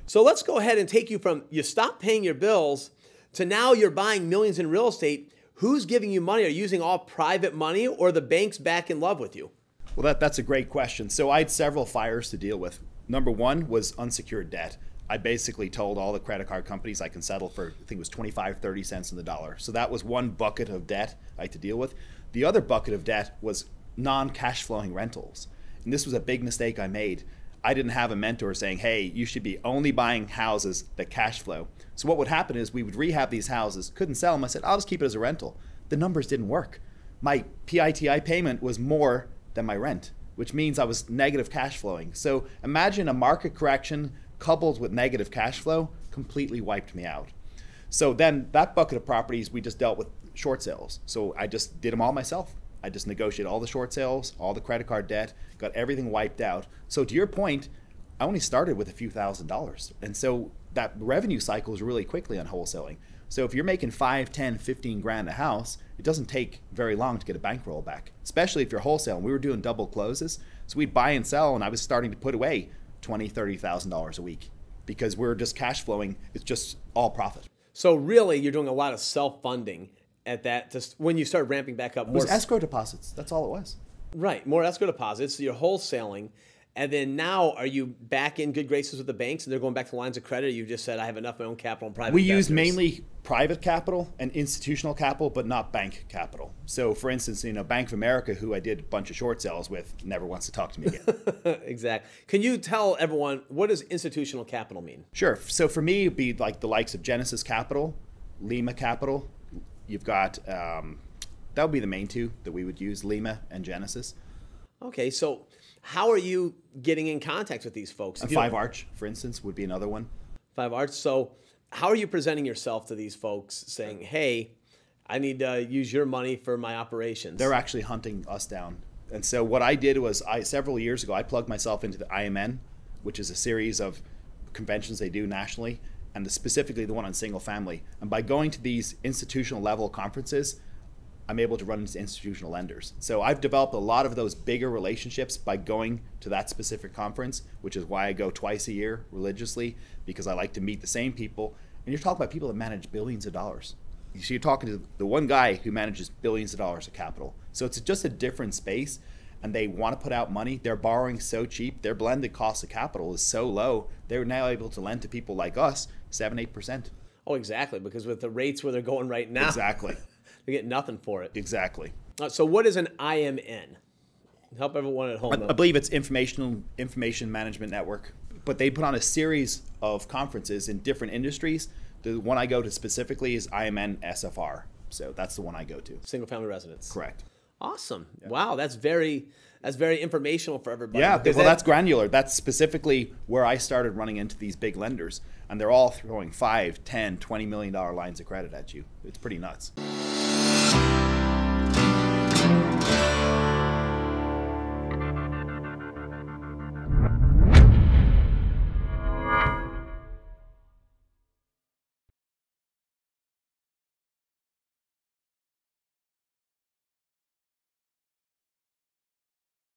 So let's go ahead and take you from you stop paying your bills to now you're buying millions in real estate. Who's giving you money? Are you using all private money or the bank's back in love with you? Well, that's a great question. So I had several fires to deal with. Number one was unsecured debt. I basically told all the credit card companies I can settle for, I think it was 25, 30 cents on the dollar. So that was one bucket of debt I had to deal with. The other bucket of debt was non-cash flowing rentals. And this was a big mistake I made. I didn't have a mentor saying, hey, you should be only buying houses that cash flow. So what would happen is we would rehab these houses, couldn't sell them. I said, I'll just keep it as a rental. The numbers didn't work. My PITI payment was more than my rent, which means I was negative cash flowing. So imagine a market correction coupled with negative cash flow completely wiped me out. So then that bucket of properties, we just dealt with short sales. So I just did them all myself. I just negotiated all the short sales, all the credit card debt, got everything wiped out. So to your point, I only started with a few $1,000s. And so that revenue cycle is really quickly on wholesaling. So if you're making 5, 10, 15 grand a house, it doesn't take very long to get a bankroll back, especially if you're wholesaling. We were doing double closes. So we'd buy and sell, and I was starting to put away $20,000, $30,000 a week because we're just cash flowing. It's just all profit. So really, you're doing a lot of self-funding at that, just when you start ramping back up. It was escrow deposits. That's all it was. Right, more escrow deposits. So you're wholesaling. And then now, are you back in good graces with the banks and they're going back to lines of credit? Or you just said, I have enough of my own capital and private We investors? use mainly private capital and institutional capital, but not bank capital. So for instance, Bank of America, who I did a bunch of short sales with, never wants to talk to me again. Exactly. Can you tell everyone, what does institutional capital mean? Sure. So for me, it'd be like the likes of Genesis Capital, Lima Capital. You've got, that would be the main two that we would use, Lima and Genesis. Okay, so how are you getting in contact with these folks? Five Arch, for instance, would be another one. Five Arch. So how are you presenting yourself to these folks saying, hey, I need to use your money for my operations? They're actually hunting us down. And so what I did was several years ago, I plugged myself into the IMN, which is a series of conventions they do nationally, and specifically the one on single family. And by going to these institutional level conferences, I'm able to run into institutional lenders. So I've developed a lot of those bigger relationships by going to that specific conference, which is why I go twice a year religiously, because I like to meet the same people. And you're talking about people that manage billions of dollars. So you're talking to the one guy who manages billions of dollars of capital. So it's just a different space, and they want to put out money. They're borrowing so cheap. Their blended cost of capital is so low. They're now able to lend to people like us 7, 8%. Oh, exactly, because with the rates where they're going right now. Exactly. They get nothing for it. Exactly. So what is an IMN? Help everyone at home. I believe it's Information Management Network, but they put on a series of conferences in different industries. The one I go to specifically is IMN SFR. So that's the one I go to. Single family residence. Correct. Awesome. Yeah. Wow, that's very informational for everybody. Yeah, well, that's granular. That's specifically where I started running into these big lenders, and they're all throwing $5, $10, $20 million lines of credit at you. It's pretty nuts.